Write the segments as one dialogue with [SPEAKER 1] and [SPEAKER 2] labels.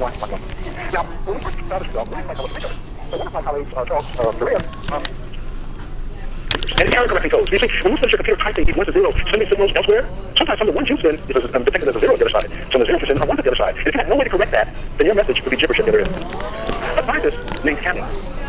[SPEAKER 1] Now, when we first started this, we didn't quite know what to make of it. So one of my colleagues, Charles Correa, and error correcting codes. You see, when you finish your computer typing these 1 to 0, sending signals elsewhere, sometimes some of the 1 you send is detected as a 0 on the other side. So the 0 you send are 1 to the other side. And if you had no way to correct that, then your message would be gibberish at the other end. A scientist named Hanlon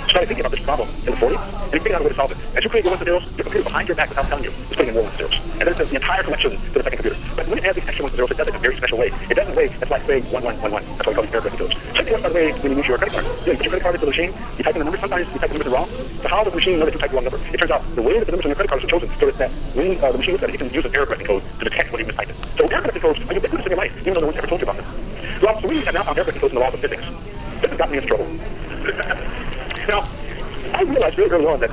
[SPEAKER 1] started thinking about this problem in the 40s, and he figured out a way to solve it. As you create your 1 to 0s, your computer behind your back without telling you is putting in more 1 to 0s. And then it sends the entire collection to the second computer. But when it adds these extra 1 to 0s, it does it in a very special way. It does it in a way that's like saying 1111. That's why we call these error correcting codes. Check the one, by the way, when you use your credit card. You put your credit card into the machine, you type in the number, sometimes you type the numbers wrong. So how does the machine know that you typed the wrong number? It turns out the way that the numbers on your credit card are chosen so that when the machine looks at it, it can use an error correcting code to detect what you mistyped. So error correcting codes are ubiquitous in your life, even though no one's ever told you about them. Well, so we have now found error correcting codes in the laws of physics. This has got me into trouble. Now, I realized really early on that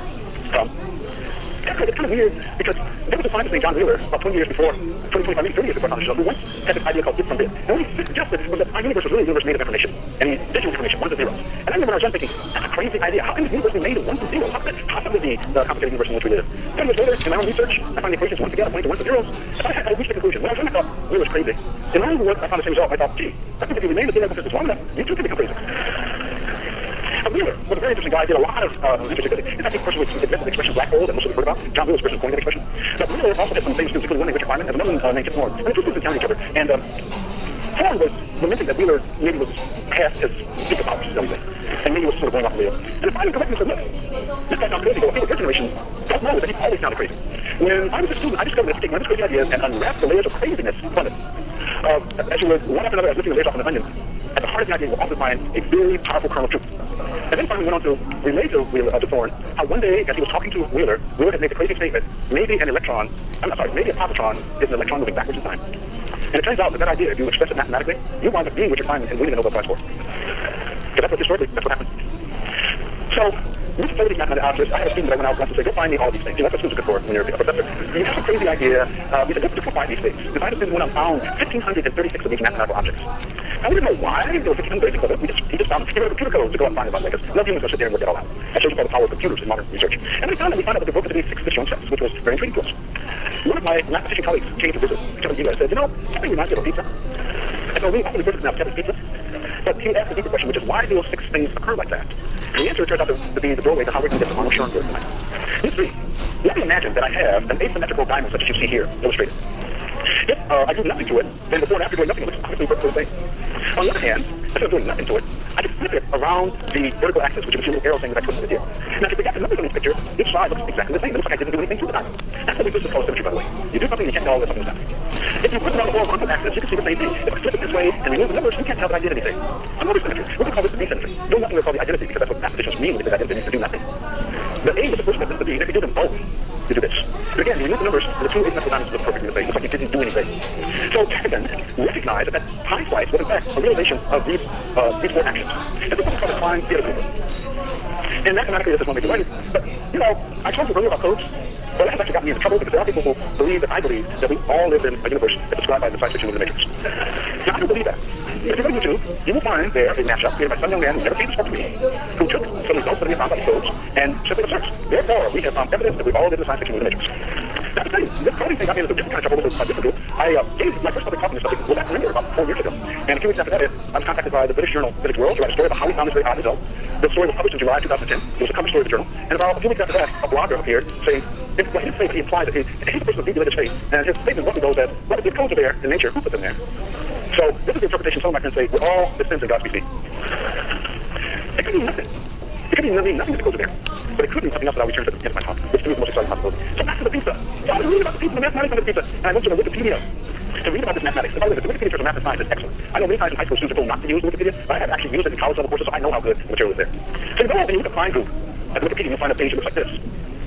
[SPEAKER 1] it's kind of weird because there was a scientist named John Wheeler about 20 years before, 25, maybe 30 years before Thomas Edison, who once had this idea called bit from bit. And what he suggested was that our universe was really a universe made of information, and digital information, 1s and 0s. And I remember when I was young thinking, that's a crazy idea. How can this universe be made of 1s and 0s? How could it possibly be the complicated universe in which we live? 10 years later, in my own research, I find the equations once again pointing to 1s and 0s. And I reached the conclusion. When I was young, I thought Wheeler's crazy. In my own work, I found the same result. I thought, gee, I think if you remain the theoretical systems long enough, you too can become crazy. Wheeler was a very interesting guy. Did a lot of interesting things. In fact, the person who invented the expression black hole that most of you heard about, John Wheeler's person coined that expression. But Wheeler also had some famous students, including one named Richard Feynman and another named Kip Thorne. And the two students encountered each other. And Thorne was lamenting that Wheeler maybe was past his secret powers, shall we say. And maybe was sort of going off the rails. And Feynman corrected him and said, look, this guy sounds crazy, but people of your generation don't know that he always sounded crazy. When I was a student, I discovered that you take one of his crazy ideas and unwrap the layers of craziness from it. As you would, one after another, as lifting the layers off an onion, at the heart of the idea, you will often find a very powerful kernel of truth. And then finally went on to relate to Thorne how one day, as he was talking to Wheeler had made the crazy statement, maybe a positron is an electron moving backwards in time. And it turns out that that idea, if you express it mathematically, you wind up being Richard Feynman and winning the Nobel Prize for it. Because that's what historically, that's what happened. So, with the these mathematics, I had a student that I went out once and said, go find me all these things. You know, that's what students are good for when you're a professor. You have a crazy idea. We said, let's go find these things. The scientist went out and found 1,536 of these mathematical objects. Now, we didn't know why there were 1,536 of them. He just found 50 computer codes to go out and find about it, because none of humans going to sit there and work it all out. That shows you the power of computers in modern research. And we found that they're broken into these 6 disjoint sets, which was very intriguing to us. One of my mathematician colleagues came to visit the U.S. and said, you know, I think we might get a pizza. And so we often refer to now Kevin's pizza. But he asked a deeper question, which is, why do those 6 things occur like that? And the answer turns out to be the doorway to how we can get to Arnold Schoenberg tonight. History. Let me imagine that I have an asymmetrical diamond such as you see here, illustrated. If I do nothing to it, then before and after doing nothing, it looks obviously perfectly the same. On the other hand, instead of doing nothing to it, I can flip it around the vertical axis, which is a few little arrow things that I put in the here. Now, if you get the numbers on this picture, each side looks exactly the same. It looks like I didn't do anything to the diamond. That's what we physicists call symmetry, by the way. You do something, you can't tell that something's happening. If you flip it around the horizontal axis, you can see the same thing. If I flip it this way and remove the numbers, you can't tell that I did anything. Another symmetry. We can call this the asymmetry. Doing nothing is called the identity, because that's what mathematicians mean when they say identity means to do nothing. The A is the first step, is the B, and if you do them both, you do this. But again, you remove the numbers, and the 2 asymmetrical diamonds look perfectly the same. It's like you didn't do anything. So Kevin recognized that time slice was in fact a realization of these 4 actions. And this is called the Klein theater group. And mathematically, this is one way to write it. But, you know, I told you earlier about codes. Well, that has actually got me into trouble because there are people who believe that I believe that we all live in a universe that's described by the science fiction movie The Matrix. Now, I don't believe that. If you go to YouTube, you will find there a mashup created by some young man who never seen this book to me, who took some results that he found about the codes and simply asserts, therefore, we have found evidence that we all live in the science fiction movie The Matrix. Now, to tell you, this coding thing got me into some different kind of trouble with a different group. I gave my first public talk on this subject, well, back in about 4 years ago. And a few weeks after that, I was contacted by the British journal Physics World to write a story about how we found this very odd result. The story was published in July 2010. It was a cover story of the journal. And about a few weeks after that, a blogger appeared saying, well, he didn't say, but he implied that he's a person with deep religious faith. And his statement roughly goes that, well, if codes are there in nature, who put them there? So this is the interpretation some of my friends say, we're all the sins in God's species. It could mean nothing. It could mean nothing that the codes are there. But it could mean something else that I'll return to at the end of my talk, which to me is the most exciting possibility. So back to the pizza. So I was reading about the pizza, the mathematics of the pizza, and I went to the Wikipedia to read about this mathematics. And by the way, the Wikipedia for math and science is excellent. I know many times in high school students are told not to use Wikipedia, but I have actually used it in college level courses, so I know how good the material is there. So you go over and you look at Klein group at Wikipedia, you'll find a page that looks like this.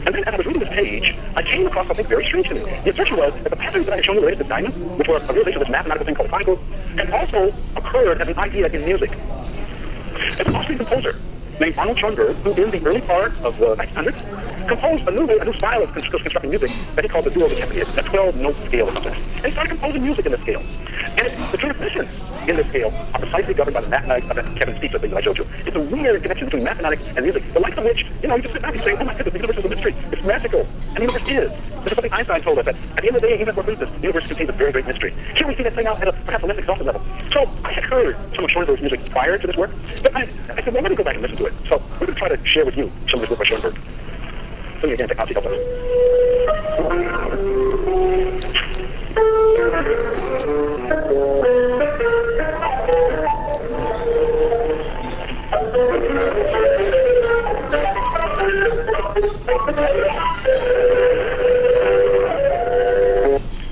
[SPEAKER 1] And then as I was reading this page, I came across something very strange to me. The assertion was that the patterns that I had shown you related to diamond, which were a realization of this mathematical thing called Klein group, had also occurred as an idea in music. There's an Austrian composer named Arnold Schoenberg, who in the early part of the 1900s composed a new style of constructing music that he called the duo de Kempelius, a 12-note scale or something. And he started composing music in this scale. And the transitions in this scale are precisely governed by the mathematics of that Kevin Speaks thing that I showed you. It's a weird connection between mathematics and music, the likes of which, you just sit back and say, oh my goodness, the universe is a mystery. It's magical. And the universe is. This is something Einstein told us, that at the end of the day, even if we're this, the universe contains a very great mystery. Here we see that thing out at perhaps a less exalted level. So I had heard some of Schoenberg's music prior to this work, but I said, well, let me go back and listen to it. So we're going to try to share with you some of this work by Schoenberg. So again, technology helps us.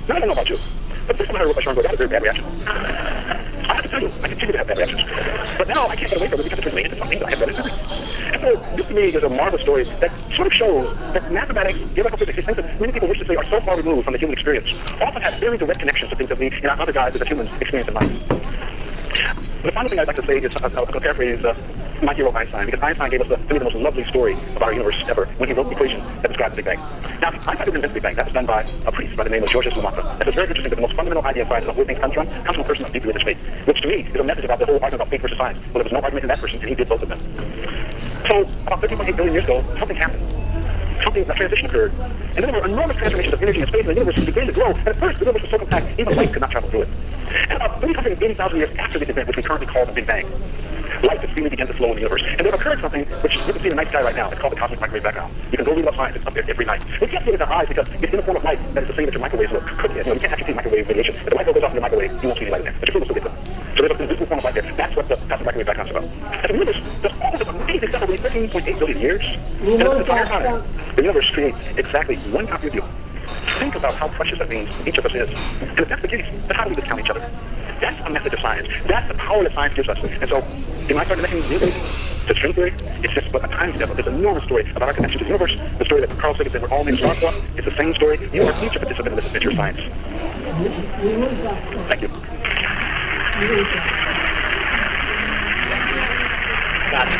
[SPEAKER 1] Now, I don't know about you, but this time I heard what Schoenberg got a very bad reaction. I have to tell you, I continue to have bad reactions. But now I can't get away from it because it's related to something that I have better. And so this to me is a marvelous story that sort of shows that mathematics, theoretical physics, these things that many people wish to say are so far removed from the human experience, often have very direct connections to things that we, in our other guises as humans, experience in life. The final thing I'd like to say is, I'll paraphrase my hero Einstein, because Einstein gave us to me the most lovely story of our universe ever when he wrote the equation that describes the Big Bang. Now, Einstein didn't invent the Big Bang. That was done by a priest by the name of Georges Lemaitre. And it's very interesting that the most fundamental idea of science of where things comes from a person of deep religious faith, which to me is a message about the whole argument about faith versus science. Well, there was no argument in that person, and he did both of them. So, about 13.8 billion years ago, something happened. A transition occurred. And then there were enormous transformations of energy and space, and the universe began to grow. And at first, the universe was so compact, even light could not travel through it. And about 380,000 years after this event, which we currently call the Big Bang, light has really begun to flow in the universe. And there occurred something which you can see in the night sky right now. It's called the cosmic microwave background. You can go read about science. It's up there every night. We can't see it with our eyes because it's in the form of light that is the same that your microwaves look. You can't actually see microwave radiation. If the microwave goes off in the microwave, you won't see any light in there. But your food will still get them. So there's a invisible form of light there. That's what the cosmic microwave background is about. And the universe does all this amazing stuff over these 13.8 billion years. And at the entire time, the universe creates exactly one copy of you. Think about how precious that means each of us is. And if that's the case, then how do we discount each other? That's a message of science. That's the power that science gives us. And so, in my start making music to string theory, it's just but a tiny step of this enormous story about our connection to the universe, the story that Carl Sagan said we're all made of star stuff. It's the same story. You are each a participant in this adventure of science. Thank you. Got it.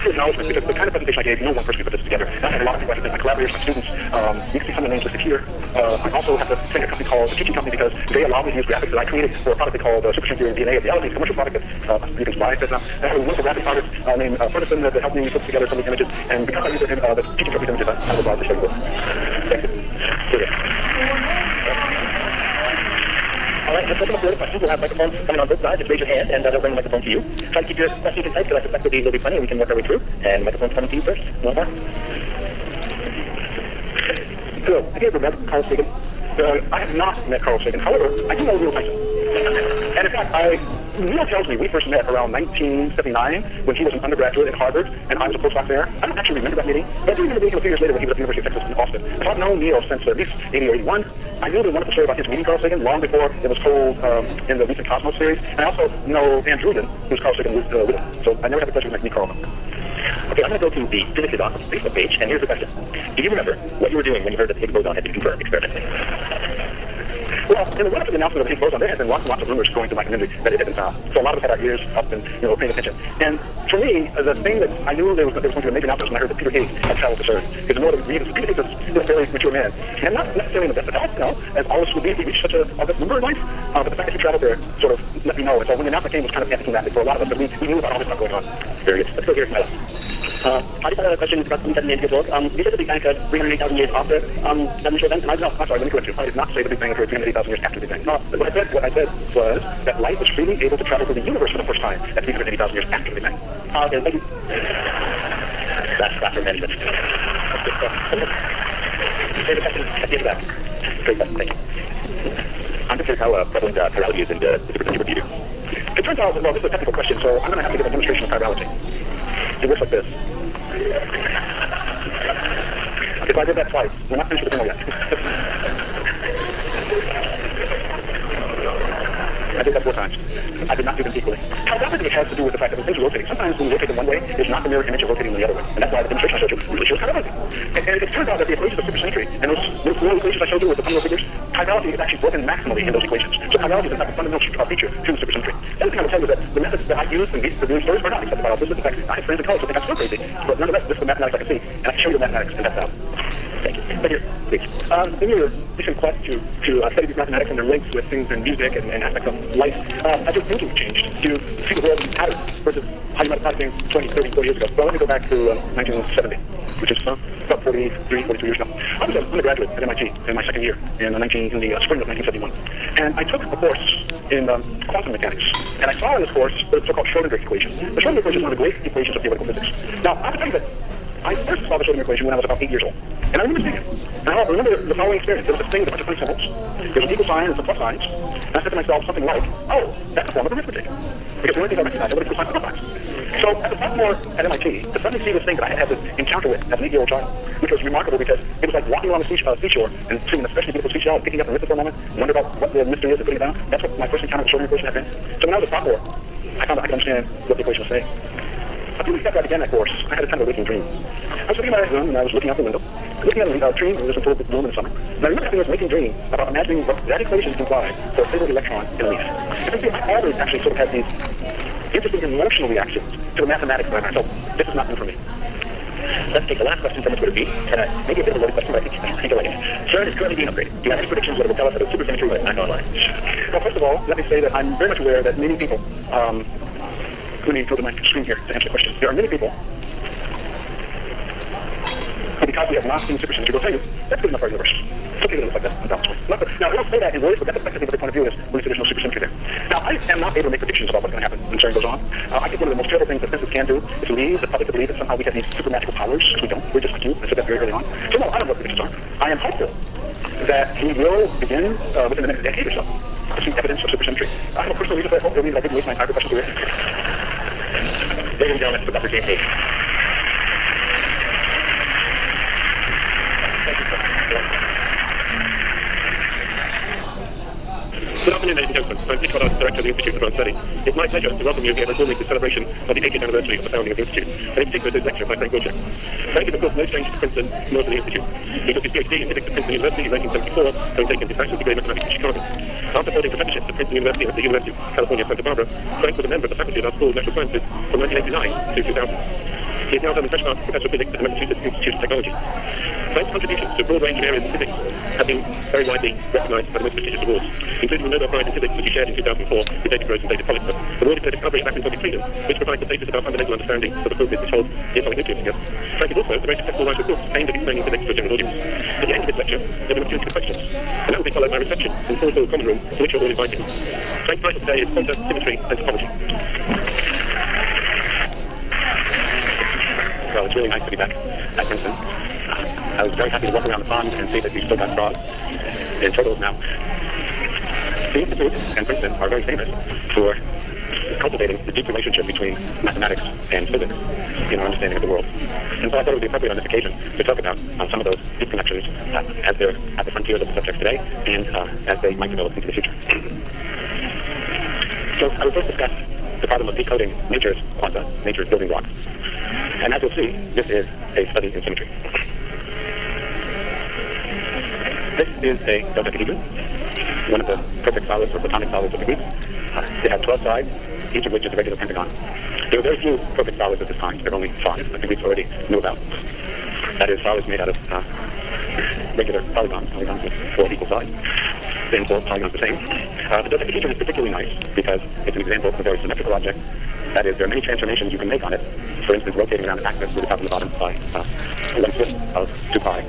[SPEAKER 1] Acknowledgement because the kind of presentation I gave, no one person could put this together. I had a lot of people, my collaborators, my students. You can see some of the names listed here. I also have to thank a company called the Teaching Company because they allow me to use graphics that I created for a product they call the Super String Theory and DNA of Reality, a commercial product that you can buy. I have a wonderful graphic artist named Ferguson that helped me put together some of these images. And because I use the Teaching Company images, I will broadly show you this. Thank you. Here we go. All right, let's open up the other questions. We'll have microphones coming on both sides. Just raise your hand, and they'll bring the microphone to you. Try to keep your questions concise, because I suspect there'll be plenty, and we can work our way through. And microphone's coming to you first. One more. Hello, I gave remember Carl Sagan. I have not met Carl Sagan. However, I do know Neil Tyson. And in fact, Neil tells me we first met around 1979 when he was an undergraduate at Harvard and I was a postdoc there. I don't actually remember that meeting, but I do remember meeting him a few years later when he was at the University of Texas in Austin. So I've known Neil since at least 80 or 81. I knew the wonderful story about his meeting Carl Sagan long before it was told in the recent Cosmos series. And I also know Ann Druyan, who's Carl Sagan with him. So I never had the pleasure to meet Carl. Okay, I'm going to go to the Physics is Awesome Facebook page, and here's the question. Do you remember what you were doing when you heard that the Higgs boson had been confirmed experimentally? Well, in the run-up to the announcement of the Higgs boson, there had been lots and lots of rumors going through my community that it had been found. So a lot of us had our ears up and, paying attention. And for me, the thing that I knew there was going to be a major announcement when I heard that Peter Higgs had traveled to CERN. Because one of the reasons, Peter Higgs is a very mature man. And not necessarily in the best of health, as all of us would be if he reached such a august number in life. But the fact that he traveled there sort of let me know. And so when the announcement came, it was kind of anticlimactic for a lot of us, but we knew about all this stuff going on. Very good. Let's go here to my left. I just had a question about something that made you talk. You said the Big Bang occurred 380,000 years after that initial event, and I'm sorry, let me correct you. I did not say the Big Bang occurred 380,000 years after the Big Bang. What I said was that light was freely able to travel through the universe for the first time at 380,000 years after the Big Bang. Okay, thank you. That's Dr. Management. Say the question at the end of that. Great question, thank you. I'm not sure how prevalent chirality is in the different supercomputer. It turns out, well, this is a technical question, so I'm going to have to give a demonstration of chirality. It works like this. Okay, so I did that twice. We're not finished with the demo yet. I did that 4 times. I did not do them equally. How rapidly it has to do with the fact that when things are rotating, sometimes when you rotate them one way, it's not the mirror image of rotating the other way. And that's why the demonstration I showed you really shows chivalry. And it turns out that the equations of supersymmetry and those little equations I showed you with the fundamental figures, chivalry is actually broken maximally in those equations. So chivalry is in fact a fundamental feature to supersymmetry. The other thing I would tell you is that the methods that I use in these stories are not accepted by all physicists. In fact, I have friends in college who think I'm so crazy. But nonetheless, this is the mathematics I can see, and I can show you the mathematics, and that's out. Thank you. But here, please. In your recent quest to study these mathematics and their links with things in music and aspects of life, as your thinking changed to see the world in patterns versus how you might have thought things 20, 30, 40 years ago. Well, let me go back to 1970, which is about 43, 42 years ago. I was an undergraduate at MIT in my second year in the spring of 1971. And I took a course in quantum mechanics. And I saw in this course the so-called Schrödinger equation. The Schrödinger equation is one of the great equations of theoretical physics. Now, I have to tell you that I first saw the Schrödinger equation when I was about 8 years old. And I remember seeing it. And I remember the following experience. There was this thing with a bunch of funny symbols. There was an equal sign and some plus signs. And I said to myself something like, oh, that's a form of arithmetic. Because the only thing I recognized was equal signs and plus signs. So as a sophomore at MIT, to suddenly see this thing that I had this encounter with as an 8-year-old child, which was remarkable because it was like walking along the seashore and seeing an especially beautiful seashell and picking up and ripping for a moment, and wonder about what the mystery is and putting it down. That's what my first encounter with the Schrödinger equation had been. So when I was a sophomore, I found out I could understand what the equation was saying. A few weeks after I began that course, I had a kind of a waking dream. I was sitting in my room and I was looking out the window, looking at a tree that was in full bloom in the summer. And I remember having this waking dream about imagining what that equation implied for a single electron in a leaf. And I always actually sort of had these interesting emotional reactions to the mathematics that I felt this is not new for me. Let's take the last question from Twitter feed. Maybe a bit of a loaded question, but I think I like it. CERN is currently being upgraded. Do you have any predictions that it will tell us that it's supersymmetry, but I'm not lying? Well, first of all, let me say that I'm very much aware that many people let me go to my screen here to answer the question. There are many people who, because we have not seen supersymmetry, will tell you that's good enough for our universe. It's okay that it looks like that undoubtedly. Now, I don't say that in words, but that's effectively what their point of view is when we say there's no supersymmetry there. Now, I am not able to make predictions about what's going to happen when CERN goes on. I think one of the most terrible things that physicists can do is lead the public to believe that somehow we have these supernatural powers, because we don't. We're just like you. I said that very early on. So, no, I don't know what predictions are. I am hopeful that we will begin within the next decade or so to see evidence of supersymmetry. I have a personal reason for that hope. I didn't waste my entire professional career. Ladies and gentlemen, for Dr. James Hayes. Thank you, sir. Good afternoon, ladies and gentlemen. I'm Nick Goddard, Director of the Institute for Advanced Study. It's my pleasure to welcome you here at the celebration of the 80th anniversary of the founding of the Institute, and in particular this lecture by Frank Wilczek. Frank is, of course, no stranger to Princeton, nor to the Institute. He took his PhD in physics at Princeton University in 1974, having taken his bachelor's degree in mathematics in Chicago. After holding professorships at Princeton University and at the University of California, Santa Barbara, Frank was a member of the faculty of our School of Natural Sciences from 1989 to 2000. He is now a freshman professor of physics at the Massachusetts Institute of Technology. Frank's contributions to a broad range of areas of physics have been very widely recognized by the most prestigious awards, including the Nobel Prize in Physics, which he shared in 2004 with David Gross and David Pollitt, awarded for the discovery of atomic freedom, which provides the basis of our fundamental understanding of the process which holds the atomic nucleus together. Frank is also a very successful writer of books aimed at explaining physics to a general audience. At the end of this lecture, there will be an opportunity for questions, and that will be followed by a reception in the Fourth Common Room, to which you're all invited. Frank's title today is Quantum Symmetry and Topology. Well, it's really nice to be back at Princeton. I was very happy to walk around the pond and see that we still got frogs and turtles now. The Institute and Princeton are very famous for cultivating the deep relationship between mathematics and physics in our understanding of the world. And so I thought it would be appropriate on this occasion to talk about some of those deep connections as they're at the frontiers of the subject today and as they might develop into the future. So I will first discuss the problem of decoding nature's quanta, nature's building blocks. And as you'll see, this is a study in symmetry. This is a dodecahedron, one of the perfect solids or platonic solids of the Greeks. They have 12 sides, each of which is a regular pentagon. There are very few perfect solids of this kind. There are only 5 that the Greeks already knew about. That is, solids made out of regular polygons with 4 equal sides. Then 4 polygons the same. The dodecahedron is particularly nice because it's an example of a very symmetrical object. That is, there are many transformations you can make on it. For instance, rotating around an axis with the top and the bottom by 1/5 of 2 pi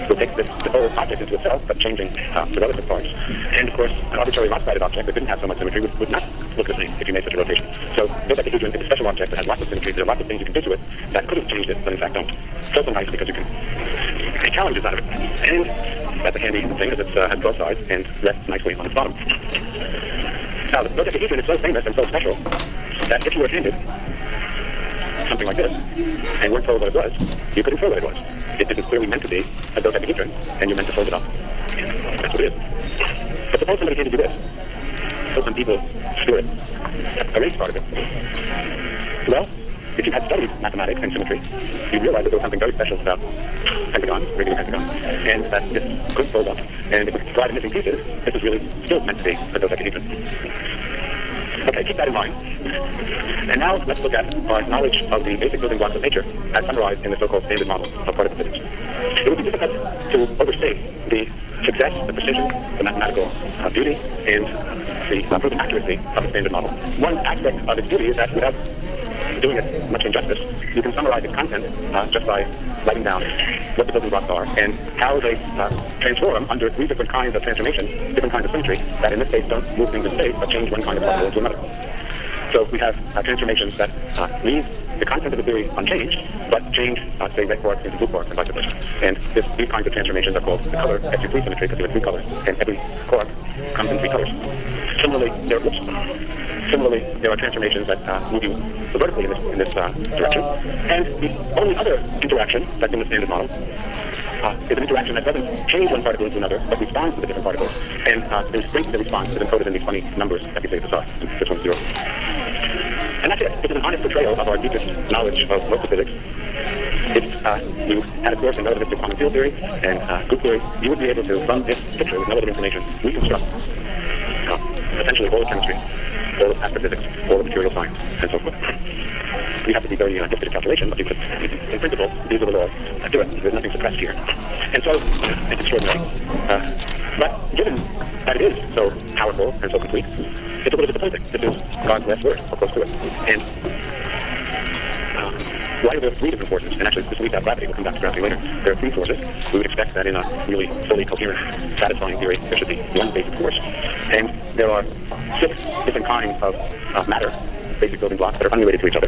[SPEAKER 1] will take the whole object into itself, but changing the relative parts. And of course, an arbitrary lopsided object that didn't have so much symmetry would not look the same if you made such a rotation. So dodecahedron is a special object that has lots of symmetry. There are lots of things you can do to it that could have changed it, but in fact don't. It's also nice because you can make challenges out of it. And that's a handy thing because it has 12 sides and rests nicely on its bottom. Now, the dodecahedron is so famous and so special that if you were handed something like this and weren't told what it was, you couldn't tell what it was. It isn't clearly meant to be a dodecahedron, and you're meant to fold it up. That's what it is. But suppose somebody handed you this. Oops. some people's spirit. A race part of it. Well, if you had studied mathematics and symmetry, you realize that there was something very special about pentagons, regular pentagons, and that this could fold up. And if we slide missing pieces, this is really still meant to be a dodecahedron. Okay, keep that in mind. And now let's look at our knowledge of the basic building blocks of nature as summarized in the so-called standard model of particle physics. It would be difficult to overstate the success, the precision, the mathematical beauty, and the proven accuracy of the standard model. One aspect of its beauty is that without doing it much injustice, you can summarize its content just by writing down what the building blocks are and how they transform under three different kinds of transformations, different kinds of symmetry, that in this case don't move things in space, but change one kind of particle into another. So we have transformations that leave the content of the theory unchanged, but change, say, red quarks into blue quarks and vice versa. And these kinds of transformations are called the color SU3 symmetry because there are three colors, and every quark comes in three colors. Similarly, there are transformations that move you vertically in this direction. And the only other interaction that's in the standard model is an interaction that doesn't change one particle into another, but responds to the different particles. And the strength of the response is encoded in these funny numbers that we say at the start. This one's 0. And that's it. It's an honest portrayal of our deepest knowledge of most of physics. If you had a course in relativistic quantum field theory and group theory, you would be able to, from this picture with no other information, reconstruct essentially all of chemistry, all of astrophysics, all of material science, and so forth. You have to be very gifted at calculation, but you could, in principle, these are the laws. Do it. There's nothing suppressed here. And so, it's extraordinary. But given that it is so powerful and so complete, it's a little disappointing. This is God's last word, or close to it. And why are there three different forces? And actually, this week that gravity will come back to gravity later. There are three forces. We would expect that in a really fully coherent, satisfying theory, there should be one basic force. And there are 6 different kinds of matter, basic building blocks, that are unrelated to each other.